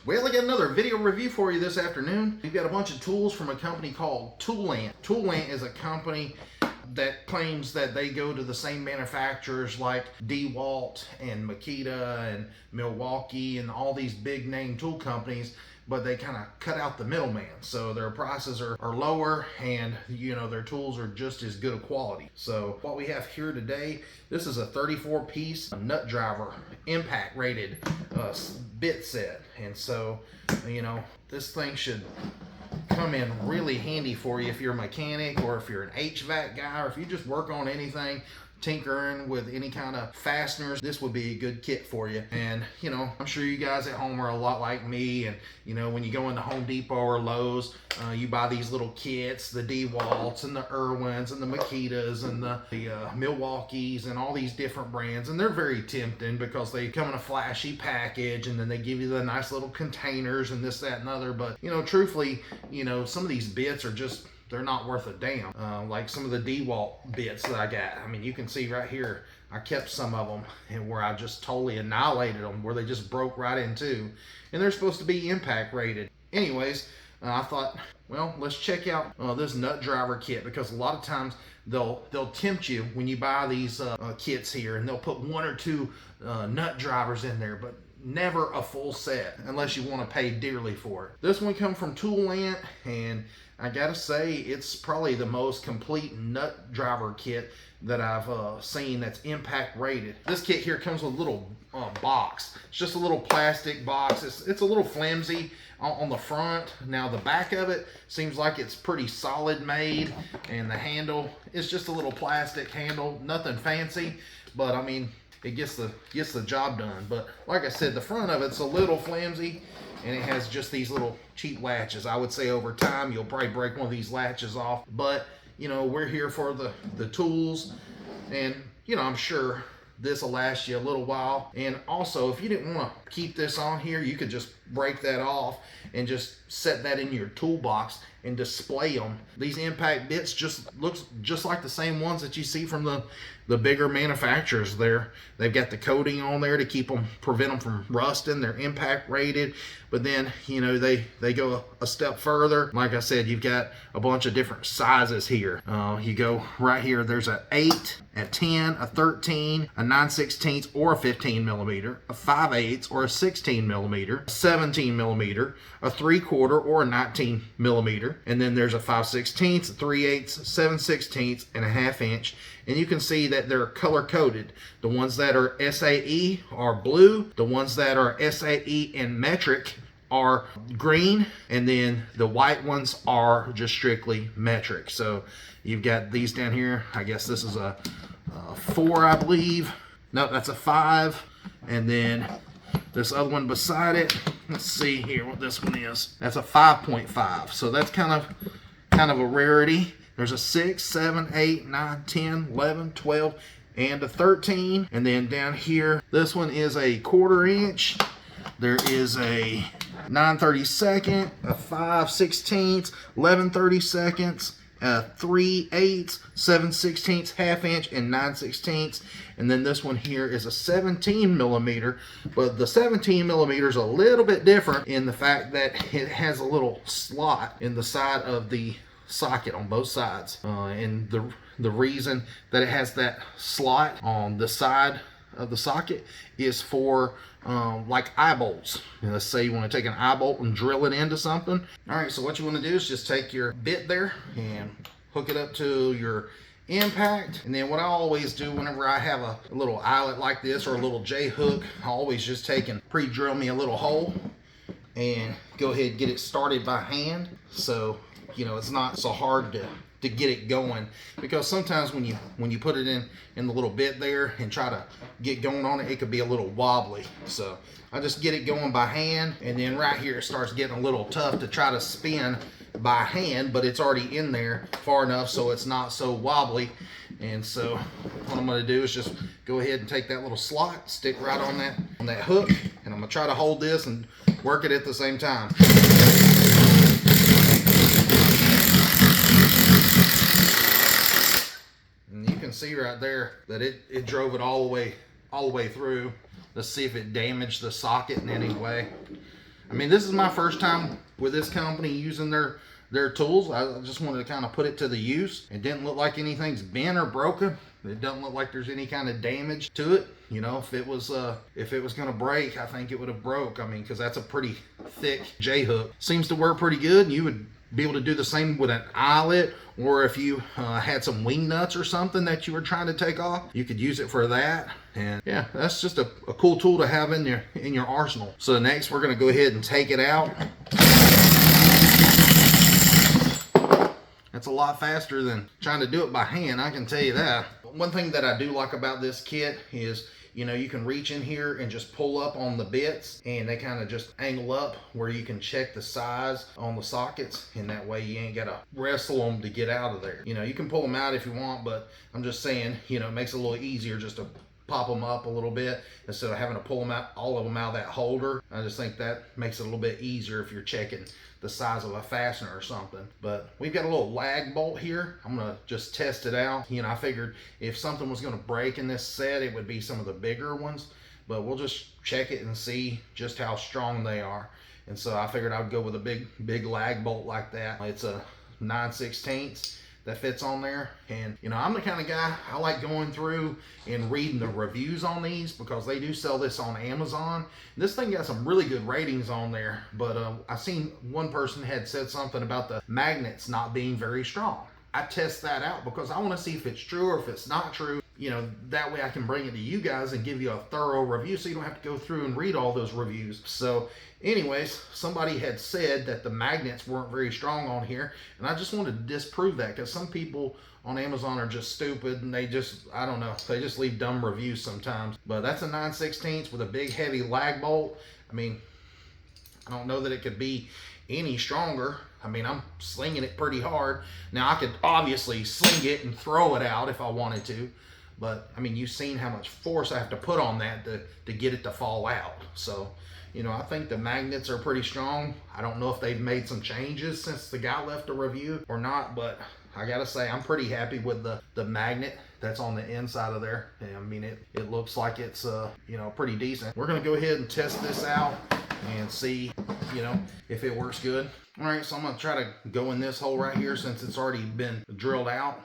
Well, I got another video review for you this afternoon. We've got a bunch of tools from a company called Toolant. Toolant is a company that claims that they go to the same manufacturers like DeWalt and Makita and Milwaukee and all these big name tool companies, but they kind of cut out the middleman. So their prices are lower, and their tools are just as good a quality. So what we have here today, this is a 34 piece nut driver impact rated bit set. And so, this thing should come in really handy for you if you're a mechanic, or if you're an HVAC guy, or if you just work on anything, tinkering with any kind of fasteners. This would be a good kit for you. And I'm sure you guys at home are a lot like me, and when you go into Home Depot or Lowe's, you buy these little kits, the DeWalts and the Irwins and the Makitas and the Milwaukees and all these different brands, and they're very tempting because they come in a flashy package, and then they give you the nice little containers and this, that, and other. But truthfully, some of these bits are just, they're not worth a damn. Like some of the DeWalt bits that I got. I mean, you can see right here, I kept some of them, and where I just totally annihilated them, where they just broke right in two. And they're supposed to be impact rated. Anyways, I thought, well, let's check out this nut driver kit, because a lot of times they'll tempt you when you buy these kits here, and they'll put one or two nut drivers in there, but never a full set unless you want to pay dearly for it. This one comes from Toolant, and I gotta say, it's probably the most complete nut driver kit that I've seen that's impact rated. This kit here comes with a little box. It's just a little plastic box. It's a little flimsy on the front. Now the back of it seems like it's pretty solid made, and the handle is just a little plastic handle, nothing fancy, but I mean, it gets the job done. But like I said, the front of it's a little flimsy, and it has just these little cheap latches. I would say over time you'll probably break one of these latches off, but we're here for the tools, and I'm sure this will last you a little while. And also, if you didn't want to keep this on here, you could just break that off and just set that in your toolbox and display them. These impact bits just looks just like the same ones that you see from the bigger manufacturers there. They've got the coating on there to prevent them from rusting. They're impact rated, but then they go a step further. Like I said, you've got a bunch of different sizes here. You go right here, there's a 8, a 10, a 13, a 9/16 or a 15 millimeter, a 5/8 or a 16 millimeter, a 17 millimeter, a 3/4 or a 19 millimeter, and then there's a 5/16, a 3/8, 7/16, and a 1/2 inch. And you can see that they're color coded. The ones that are SAE are blue, the ones that are SAE and metric are green, and then the white ones are just strictly metric. So you've got these down here. I guess this is a 4, I believe. No, that's a 5. And then this other one beside it, let's see here what this one is. That's a 5.5. So that's kind of a rarity. There's a 6, 7, 8, 9, 10, 11, 12, and a 13. And then down here, this one is a 1/4 inch. There is a 9/32, a 5/16, 11/32, a 3/8, 7/16, 1/2 inch, and 9/16. And then this one here is a 17 millimeter, but the 17 millimeter is a little bit different in the fact that it has a little slot in the side of the socket on both sides, and the reason that it has that slot on the side of the socket is for like eye bolts. Let's say you want to take an eye bolt and drill it into something. All right, so what you want to do is just take your bit there and hook it up to your impact. And then what I always do whenever I have a little eyelet like this, or a little J hook, I always just take and pre-drill me a little hole and go ahead and get it started by hand. So it's not so hard to get it going, because sometimes when you put it in the little bit there and try to get going on it, it could be a little wobbly. So I just get it going by hand, and then right here it starts getting a little tough to try to spin by hand, but it's already in there far enough so it's not so wobbly. And so what I'm going to do is just go ahead and take that little slot, stick right on that hook, and I'm going to try to hold this and work it at the same time. And you can see right there that it drove it all the way through. Let's see if it damaged the socket in any way. I mean, this is my first time with this company using their tools. I just wanted to kind of put it to the use. It didn't look like anything's bent or broken. It doesn't look like there's any kind of damage to it. You know, if it was gonna break, I think it would have broke. I mean, because that's a pretty thick J-hook. Seems to work pretty good, and you would be able to do the same with an eyelet, or if you had some wing nuts or something that you were trying to take off, you could use it for that. And yeah, that's just a cool tool to have in your arsenal. So next we're gonna go ahead and take it out. That's a lot faster than trying to do it by hand, I can tell you that. One thing that I do like about this kit is, you know, you can reach in here and just pull up on the bits, and they kind of just angle up where you can check the size on the sockets, and that way you ain't got to wrestle them to get out of there. You know, you can pull them out if you want, but I'm just saying, you know, it makes it a little easier just to pop them up a little bit instead of having to pull them out, all of them out of that holder. I just think that makes it a little bit easier if you're checking the size of a fastener or something. But we've got a little lag bolt here. I'm gonna just test it out. You know, I figured if something was gonna break in this set, it would be some of the bigger ones, but we'll just check it and see just how strong they are. And so I figured I would go with a big lag bolt like that. It's a 9/16 that fits on there. And you know, I'm the kind of guy, I like going through and reading the reviews on these, because they do sell this on Amazon. This thing got some really good ratings on there, but I seen one person had said something about the magnets not being very strong. I test that out because I want to see if it's true or if it's not true. You know, that way I can bring it to you guys and give you a thorough review, so you don't have to go through and read all those reviews. So anyways, somebody had said that the magnets weren't very strong on here, and I just wanted to disprove that, because some people on Amazon are just stupid, and they just, I don't know, they just leave dumb reviews sometimes. But that's a 9/16 with a big heavy lag bolt. I mean, I don't know that it could be any stronger. I mean, I'm slinging it pretty hard. Now I could obviously sling it and throw it out if I wanted to, but I mean, you've seen how much force I have to put on that to get it to fall out. So, you know, I think the magnets are pretty strong. I don't know if they've made some changes since the guy left a review or not, but I gotta say, I'm pretty happy with the magnet that's on the inside of there. And I mean, it looks like it's, you know, pretty decent. We're gonna go ahead and test this out and see, you know, if it works good. All right, so I'm gonna try to go in this hole right here since it's already been drilled out.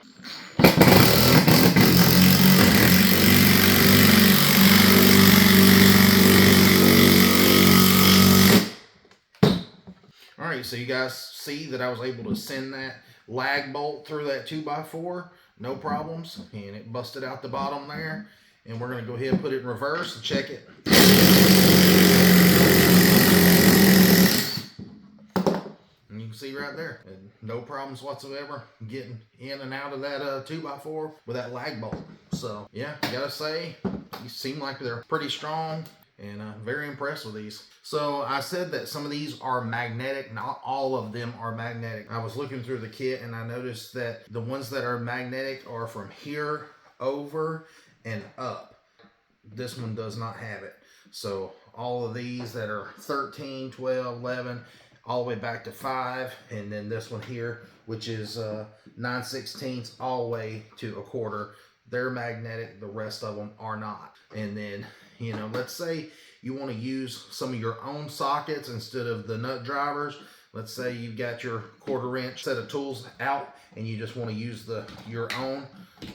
All right, so you guys see that I was able to send that lag bolt through that 2x4, no problems, and it busted out the bottom there. And we're gonna go ahead and put it in reverse and check it. And you can see right there, and no problems whatsoever getting in and out of that 2x4 with that lag bolt. So yeah, I gotta say, these seem like they're pretty strong, and very impressed with these. So I said that some of these are magnetic. Not all of them are magnetic. I was looking through the kit and I noticed that the ones that are magnetic are from here over and up. This one does not have it. So all of these that are 13, 12, 11, all the way back to 5, and then this one here, which is 9/16 all the way to 1/4, they're magnetic. The rest of them are not. And then, you know, let's say you want to use some of your own sockets instead of the nut drivers. Let's say you've got your 1/4 inch set of tools out and you just want to use your own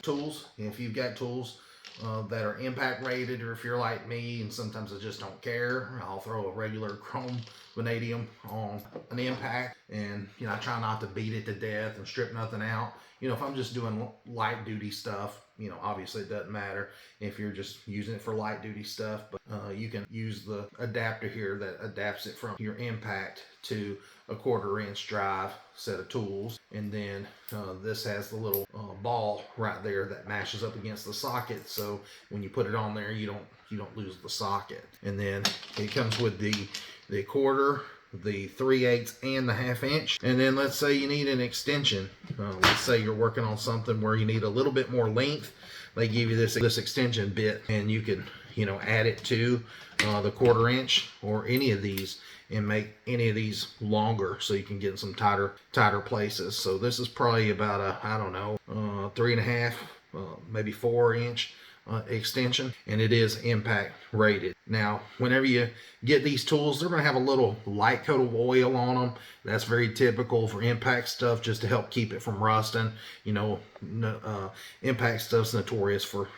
tools. If you've got tools that are impact rated, or if you're like me and sometimes I just don't care, I'll throw a regular chrome vanadium on an impact, and you know, I try not to beat it to death and strip nothing out. You know, if I'm just doing light duty stuff, you know, obviously it doesn't matter if you're just using it for light duty stuff, but you can use the adapter here that adapts it from your impact to a 1/4 inch drive set of tools. And then this has the little ball right there that mashes up against the socket, so when you put it on there, you don't lose the socket. And then it comes with the 1/4, the 3/8, and the 1/2 inch. And then let's say you need an extension. Let's say you're working on something where you need a little bit more length. They give you this extension bit, and you can, you know, add it to the 1/4 inch or any of these and make any of these longer, so you can get in some tighter places. So this is probably about a, I don't know, 3.5, maybe 4 inch extension, and it is impact rated. Now, whenever you get these tools, they're going to have a little light coat of oil on them. That's very typical for impact stuff, just to help keep it from rusting. You know, impact stuff's notorious for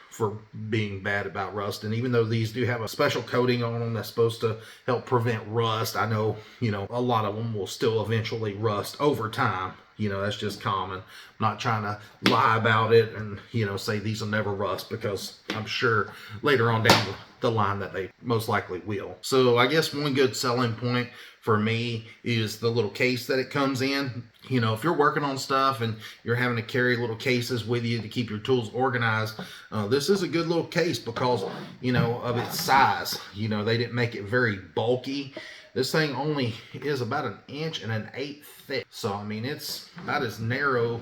being bad about rusting. Even though these do have a special coating on them that's supposed to help prevent rust, I know, you know, a lot of them will still eventually rust over time. You know, that's just common. I'm not trying to lie about it and, you know, say these will never rust, because I'm sure later on down the line that they most likely will. So I guess one good selling point for me is the little case that it comes in. You know, if you're working on stuff and you're having to carry little cases with you to keep your tools organized, this is a good little case because, you know, of its size. You know, they didn't make it very bulky. This thing only is about 1 1/8 inches thick. So, I mean, it's about as narrow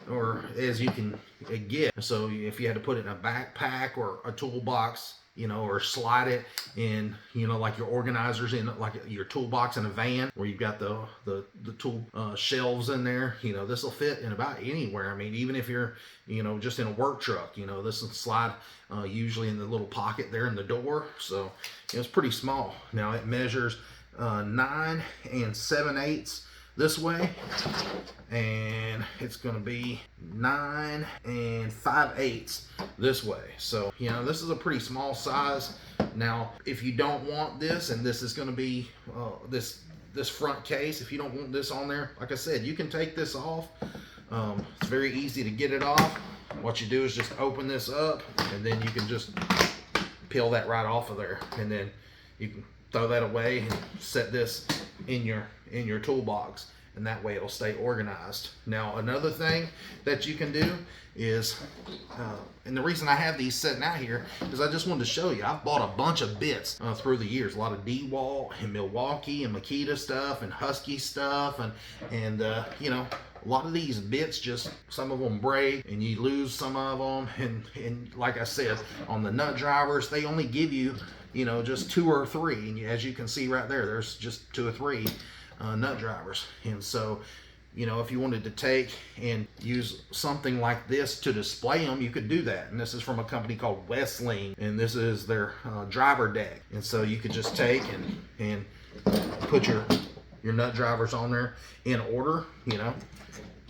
or as you can get. So if you had to put it in a backpack or a toolbox, you know, or slide it in, you know, like your organizers in like your toolbox in a van where you've got the tool shelves in there, you know, this will fit in about anywhere. I mean, even if you're, you know, just in a work truck, you know, this will slide usually in the little pocket there in the door. So, you know, it's pretty small. Now it measures 9 7/8 this way, and it's going to be 9 5/8 this way. So, you know, this is a pretty small size. Now, if you don't want this, and this is going to be this front case, if you don't want this on there, like I said, you can take this off. It's very easy to get it off. What you do is just open this up, and then you can just peel that right off of there, and then you can throw that away and set this in your toolbox, and that way it'll stay organized. Now, another thing that you can do is, and the reason I have these sitting out here is I just wanted to show you, I've bought a bunch of bits through the years, a lot of DeWalt and Milwaukee and Makita stuff and Husky stuff, and you know, a lot of these bits, just some of them break and you lose some of them, and like I said, on the nut drivers, they only give you, you know, just 2 or 3, and as you can see right there, there's just 2 or 3 nut drivers. And so, you know, if you wanted to take and use something like this to display them, you could do that. And this is from a company called Westling, and this is their driver deck. And so you could just take and put your nut drivers on there in order. You know,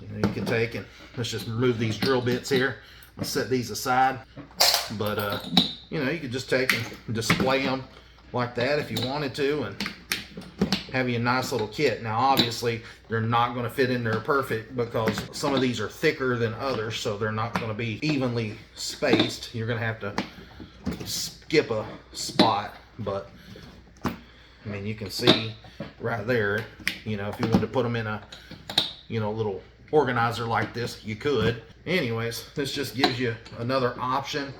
you can take and let's just remove these drill bits here. I'll set these aside, but you know, you could just take and display them like that if you wanted to, and have you a nice little kit. Now, obviously, they're not going to fit in there perfect because some of these are thicker than others, so they're not going to be evenly spaced. You're going to have to skip a spot, but I mean, you can see right there, you know, if you wanted to put them in a, you know, little organizer like this, you could. Anyways, this just gives you another option.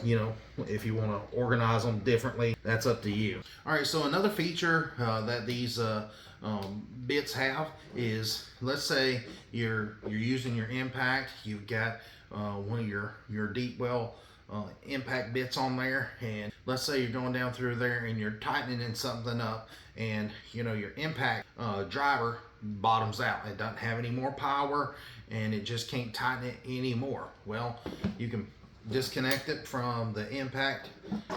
You know, if you want to organize them differently, that's up to you. All right, so another feature that these bits have is, let's say you're using your impact, you've got one of your deep well impact bits on there, and let's say you're going down through there and you're tightening something up, and you know, your impact driver bottoms out. It doesn't have any more power, and it just can't tighten it anymore. Well, you can disconnect it from the impact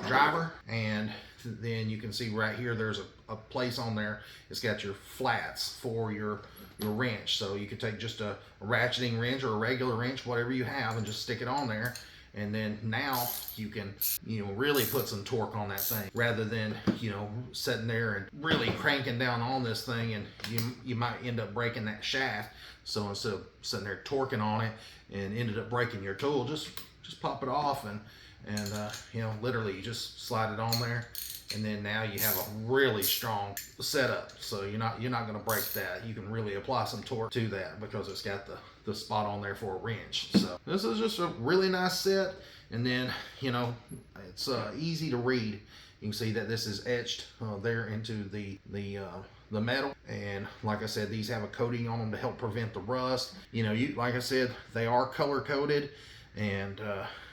driver, and then you can see right here there's a place on there. It's got your flats for your wrench, so you could take just a ratcheting wrench or a regular wrench, whatever you have, and just stick it on there, and then now you can, you know, really put some torque on that thing, rather than, you know, sitting there and really cranking down on this thing, and you might end up breaking that shaft. So instead of sitting there torquing on it and ended up breaking your tool, just pop it off, and you know, literally you just slide it on there, and then now you have a really strong setup. So you're not going to break that. You can really apply some torque to that because it's got the spot on there for a wrench. So this is just a really nice set, and then, you know, it's easy to read. You can see that this is etched there into the metal, and like I said, these have a coating on them to help prevent the rust. You know, like I said, they are color coded, and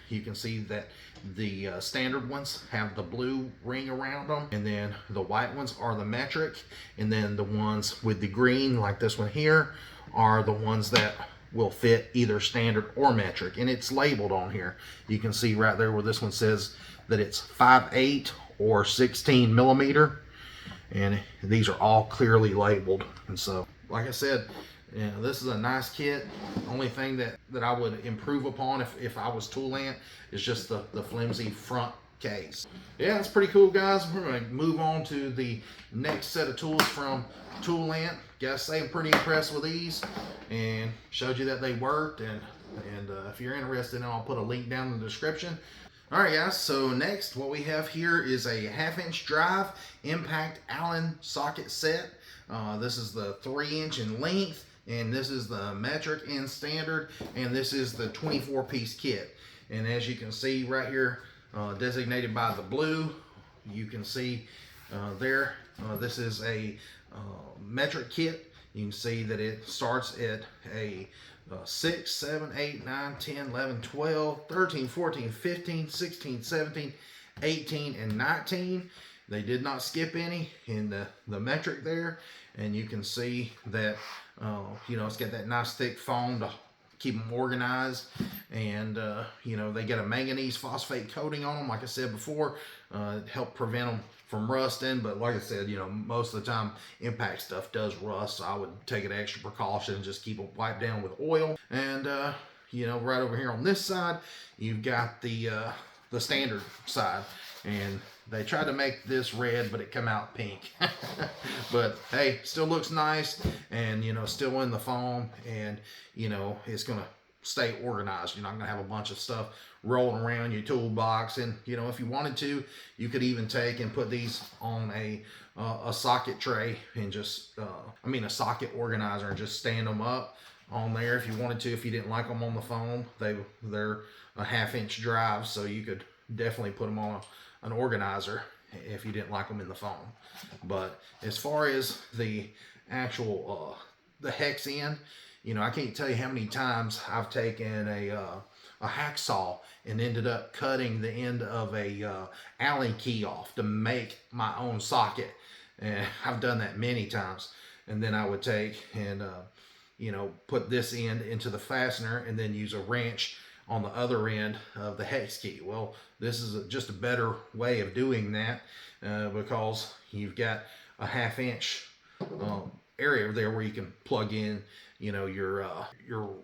you can see that the standard ones have the blue ring around them, and then the white ones are the metric, and then the ones with the green, like this one here, are the ones that will fit either standard or metric, and it's labeled on here. You can see right there where this one says that it's 5/8 or 16 millimeter, and these are all clearly labeled. And so, like I said, you know, this is a nice kit. Only thing that I would improve upon if I was Toolant is just the flimsy front case. Yeah, it's pretty cool, guys. We're going to move on to the next set of tools from Toolant. Gotta say, I'm pretty impressed with these, and showed you that they worked. And if you're interested, I'll put a link down in the description. All right, guys, so next what we have here is a 1/2-inch drive impact Allen socket set. This is the 3-inch in length, and this is the metric and standard, and this is the 24-piece kit. And as you can see right here, designated by the blue, you can see there, this is a metric kit. You can see that it starts at a 6, 7, 8, 9, 10, 11, 12, 13, 14, 15, 16, 17, 18, and 19. They did not skip any in the metric there. And you can see that, you know, it's got that nice thick foam to keep them organized. And, you know, they get a manganese phosphate coating on them, like I said before, help prevent them from rusting. But like I said, you know, most of the time impact stuff does rust, so I would take an extra precaution and just keep it wiped down with oil. And you know, right over here on this side, you've got the standard side, and they tried to make this red, but it come out pink. But hey, still looks nice, and you know, still in the foam, and you know, it's gonna stay organized. You're not gonna have a bunch of stuff rolling around your toolbox. And you know, if you wanted to, you could even take and put these on a socket tray and just a socket organizer, and just stand them up on there if you wanted to. If you didn't like them on the foam, they're a 1/2-inch drive, so you could definitely put them on an organizer if you didn't like them in the foam. But as far as the actual the hex end, you know, I can't tell you how many times I've taken a hacksaw and ended up cutting the end of a Allen key off to make my own socket. And I've done that many times. And then I would take and you know, put this end into the fastener and then use a wrench on the other end of the hex key. Well, this is just a better way of doing that because you've got a 1/2-inch area there where you can plug in, you know, your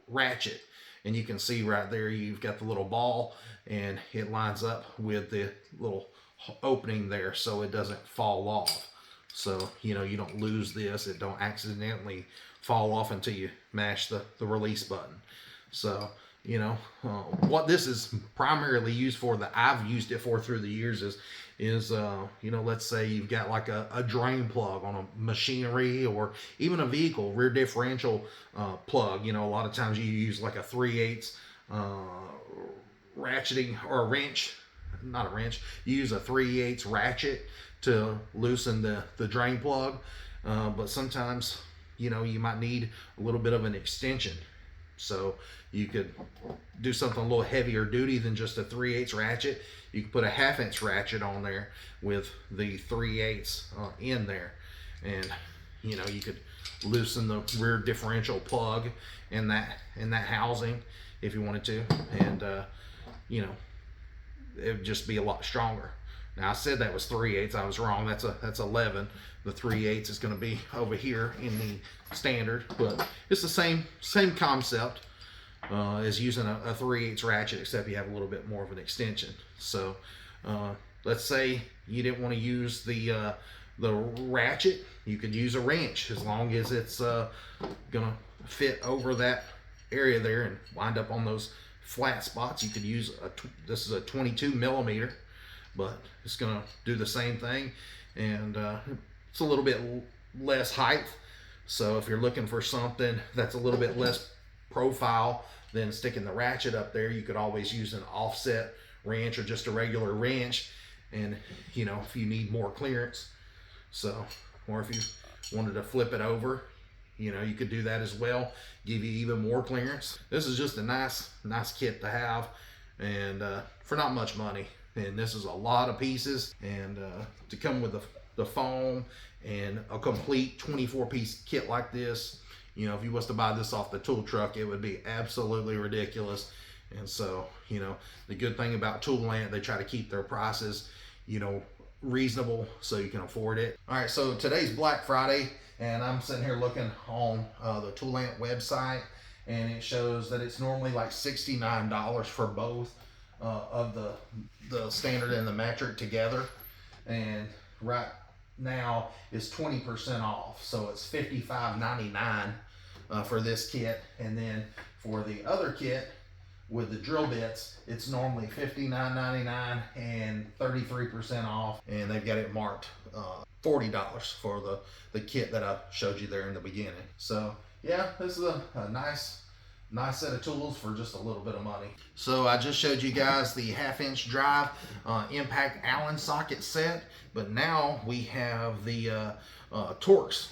ratchet. And you can see right there, you've got the little ball, and it lines up with the little opening there so it doesn't fall off. So, you know, you don't lose this. It don't accidentally fall off until you mash the release button. So, you know, what this is primarily used for, that I've used it for through the years, is you know, let's say you've got like a drain plug on a machinery or even a vehicle, rear differential plug. You know, a lot of times you use like a 3/8 ratcheting, or a wrench, not a wrench, you use a 3/8 ratchet to loosen the drain plug. But sometimes, you know, you might need a little bit of an extension. So you could do something a little heavier duty than just a 3/8 ratchet. You could put a 1/2-inch ratchet on there with the 3/8 in there, and you know, you could loosen the rear differential plug in that housing if you wanted to, and you know, it would just be a lot stronger. Now I said that was 3/8. I was wrong. That's 11. The 3/8 is going to be over here in the standard, but it's the same concept as using a 3/8 ratchet, except you have a little bit more of an extension. So let's say you didn't want to use the ratchet, you could use a wrench, as long as it's gonna fit over that area there and wind up on those flat spots. You could use this is a 22 millimeter, but it's gonna do the same thing, and it's a little bit less height. So if you're looking for something that's a little bit less profile than sticking the ratchet up there, you could always use an offset wrench or just a regular wrench, and you know, if you need more clearance. So, or if you wanted to flip it over, you know, you could do that as well, give you even more clearance. This is just a nice kit to have, and for not much money. And this is a lot of pieces, and to come with the foam and a complete 24-piece kit like this, You know, if you was to buy this off the tool truck, it would be absolutely ridiculous. And so, you know, the good thing about Toolant, they try to keep their prices, you know, reasonable so you can afford it. All right, so today's Black Friday, and I'm sitting here looking on the Toolant website, and it shows that it's normally like $69 for both of the standard and the metric together, and right now is 20% off, so it's $55.99 for this kit. And then for the other kit with the drill bits, it's normally $59.99 and 33% off, and they've got it marked $40 for the kit that I showed you there in the beginning. So yeah, this is a nice set of tools for just a little bit of money. So I just showed you guys the 1/2-inch drive impact Allen socket set, but now we have the Torx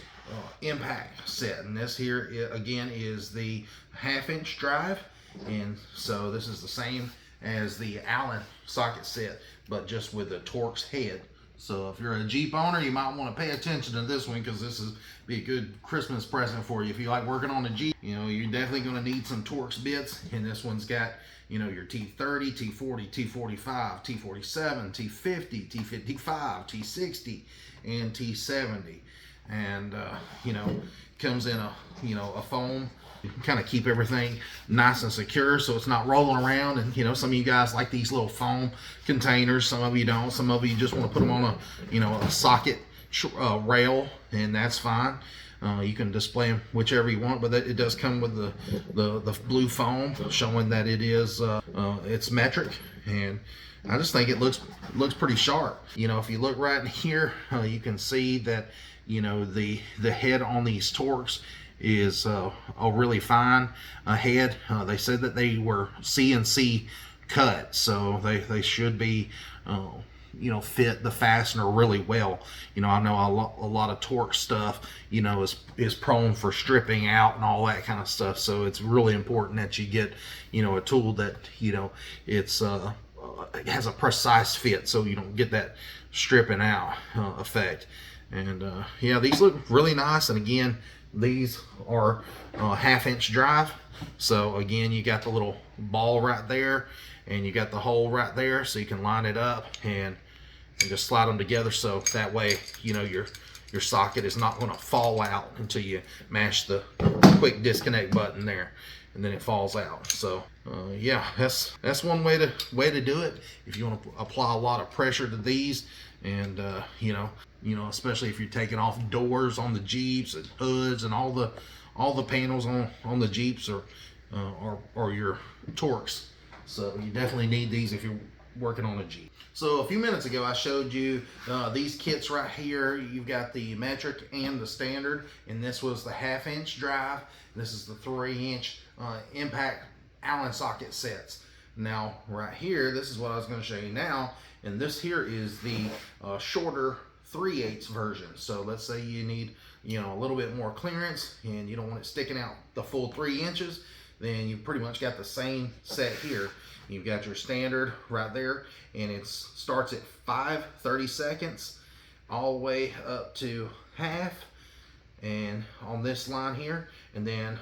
impact set, and this here again is the 1/2-inch drive. And so this is the same as the Allen socket set, but just with the Torx head. So if you're a Jeep owner, you might want to pay attention to this one, because this is be a good Christmas present for you. If you like working on a Jeep, you know, you're definitely going to need some Torx bits. And this one's got, you know, your T30, T40, T45, T47, T50, T55, T60, and T70. And you know, comes in a, you know, a foam, kind of keep everything nice and secure so it's not rolling around. And you know, some of you guys like these little foam containers, some of you don't. Some of you just want to put them on a, you know, a socket rail, and that's fine. You can display them whichever you want, but it does come with the blue foam showing that it is it's metric, and I just think it looks pretty sharp. You know, if you look right in here, you can see that, you know, the head on these Torx is a really fine head. They said that they were CNC cut, so they should be you know, fit the fastener really well. You know, I know a lot of Torx stuff, you know, is prone for stripping out and all that kind of stuff. So it's really important that you get, you know, a tool that, you know, it's it has a precise fit, so you don't get that stripping out effect. And yeah, these look really nice. And again, these are 1/2-inch drive. So again, you got the little ball right there, and you got the hole right there, so you can line it up and just slide them together. So that way, you know, your socket is not going to fall out until you mash the quick disconnect button there, and then it falls out. So yeah, that's one way to do it if you want to apply a lot of pressure to these. And you know, especially if you're taking off doors on the Jeeps and hoods and all the panels on the Jeeps or your Torx. So you definitely need these if you're working on a Jeep. So a few minutes ago, I showed you these kits right here. You've got the metric and the standard, and this was the 1/2-inch drive. This is the 3-inch impact Allen socket sets. Now right here, this is what I was going to show you now, and this here is the shorter 3/8 version. So let's say you need, you know, a little bit more clearance and you don't want it sticking out the full 3 inches, then you pretty much got the same set here. You've got your standard right there, and it starts at 5/32 all the way up to half, and on this line here, and then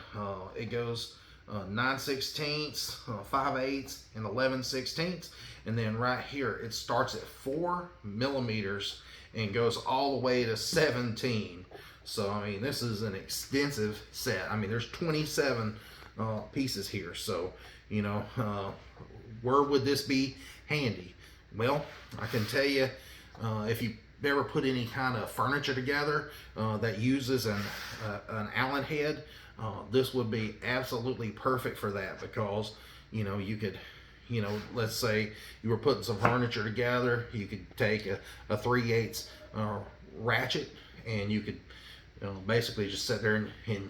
it goes 9/16, 5/8, and 11/16, and then right here it starts at 4 millimeters and goes all the way to 17. So I mean, this is an extensive set. I mean, there's 27 pieces here. So you know, where would this be handy? Well, I can tell you, if you ever put any kind of furniture together that uses an Allen head, this would be absolutely perfect for that, because you know, you could, you know, let's say you were putting some furniture together, you could take a 3/8 ratchet, and you could basically just sit there and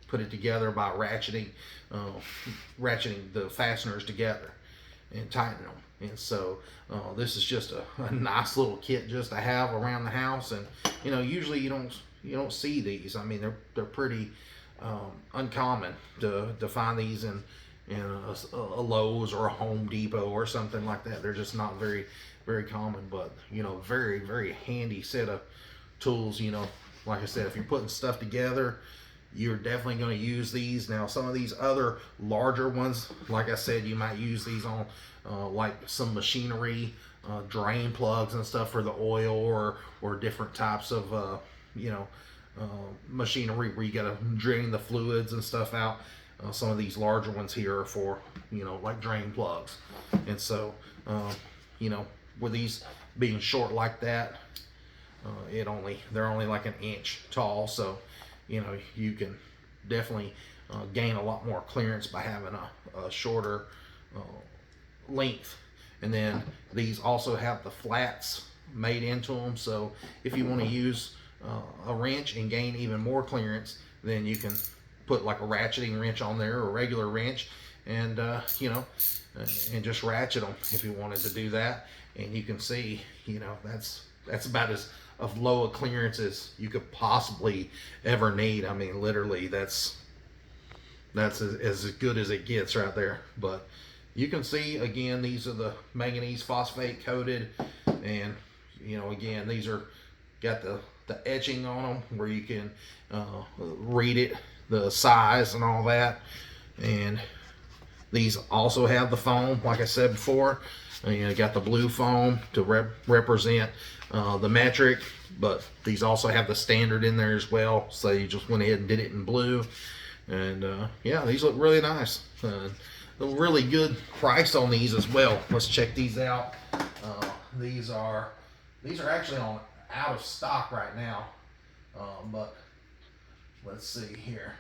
put it together by ratcheting the fasteners together and tighten them. And so this is just a nice little kit just to have around the house. And you know, usually you don't see these. I mean, they're pretty uncommon to find these in a Lowe's or a Home Depot or something like that. They're just not very common, but you know, very handy set of tools. You know, like I said, if you're putting stuff together, you're definitely going to use these. Now, some of these other larger ones, like I said, you might use these on like some machinery, drain plugs and stuff for the oil, or different types of machinery where you got to drain the fluids and stuff out. Some of these larger ones here are for, like drain plugs. And so, with these being short like that, they're only like an inch tall. So, you can definitely gain a lot more clearance by having a shorter length. And then these also have the flats made into them. So if you want to use a wrench and gain even more clearance, then you can put like a ratcheting wrench on there, or a regular wrench, and and just ratchet them if you wanted to do that. And you can see, that's about as of low a clearance as you could possibly ever need. I mean, literally, that's as good as it gets right there. But you can see, again, these are the manganese phosphate coated, and again, these are got the etching on them where you can read it, the size and all that. And these also have the foam, like I said before. You got the blue foam to represent the metric, but these also have the standard in there as well. So you just went ahead and did it in blue. And yeah, these look really nice. A really good price on these as well. Let's check these out. These are actually out of stock right now, but let's see here.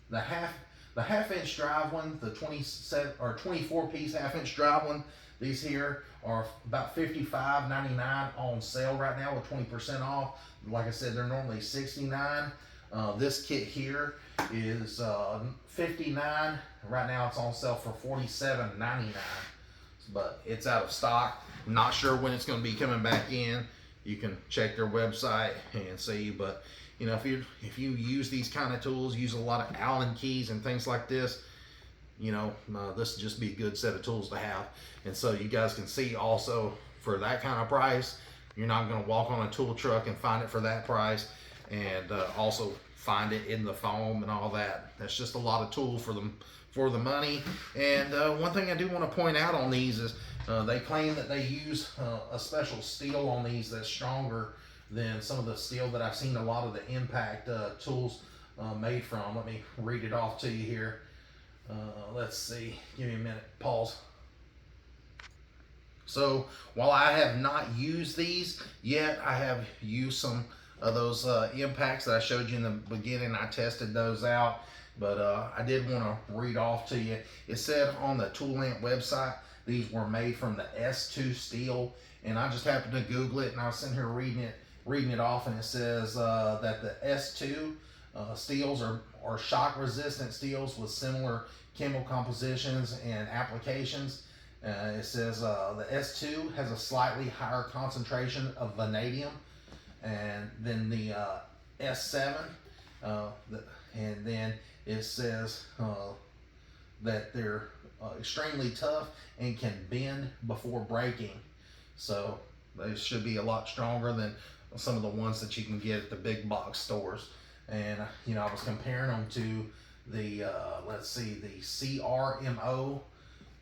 The half inch drive one, the 27 or 24 piece half inch drive one, these here are about $55.99 on sale right now with 20% off. Like I said, they're normally $69. This kit here is $59. Right now it's on sale for $47.99, but it's out of stock. Not sure when it's going to be coming back in. You can check their website and see, but if you use these kind of tools, use a lot of Allen keys and things like this, this would just be a good set of tools to have. And so you guys can see also, for that kind of price, you're not going to walk on a tool truck and find it for that price, and also find it in the foam and all that. That's just a lot of tool for the money. And one thing I do want to point out on these is they claim that they use a special steel on these that's stronger than some of the steel that I've seen a lot of the impact tools made from. Let me read it off to you here. Let's see, give me a minute, pause. So while I have not used these yet, I have used some of those impacts that I showed you in the beginning. I tested those out, but I did want to read off to you. It said on the Toolant website, these were made from the S2 steel, and I just happened to Google it, and I was sitting here reading it off, and it says that the S2 steels are shock resistant steels with similar chemical compositions and applications. It says the S2 has a slightly higher concentration of vanadium and then the S7, and then it says that they're extremely tough and can bend before breaking. So they should be a lot stronger than some of the ones that you can get at the big box stores. And I was comparing them to the let's see, the CRMO,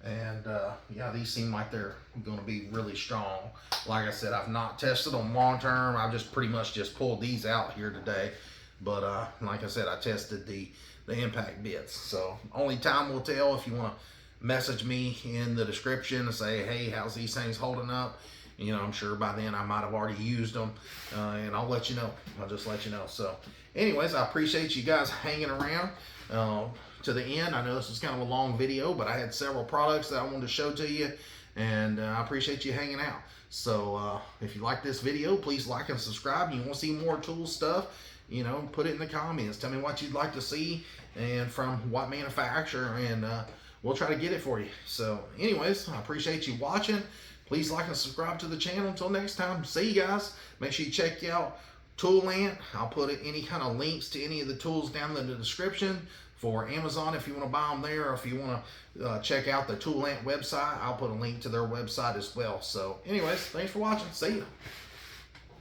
and yeah, these seem like they're going to be really strong. Like I said, I've not tested them long term. I've just pretty much just pulled these out here today. But like I said, I tested the impact bits. So only time will tell. If you want to message me in the description and say, hey, how's these things holding up? I'm sure by then I might have already used them, and I'll let you know. I'll just let you know. So anyways, I appreciate you guys hanging around to the end. I know this was kind of a long video, but I had several products that I wanted to show to you, and I appreciate you hanging out. So if you like this video, please like and subscribe. You want to see more tool stuff, put it in the comments. Tell me what you'd like to see and from what manufacturer, and we'll try to get it for you. So anyways, I appreciate you watching. Please like and subscribe to the channel. Until next time, see you guys. Make sure you check out Toolant. I'll put any kind of links to any of the tools down in the description for Amazon if you want to buy them there, or if you want to check out the Toolant website, I'll put a link to their website as well. So anyways, thanks for watching. See you.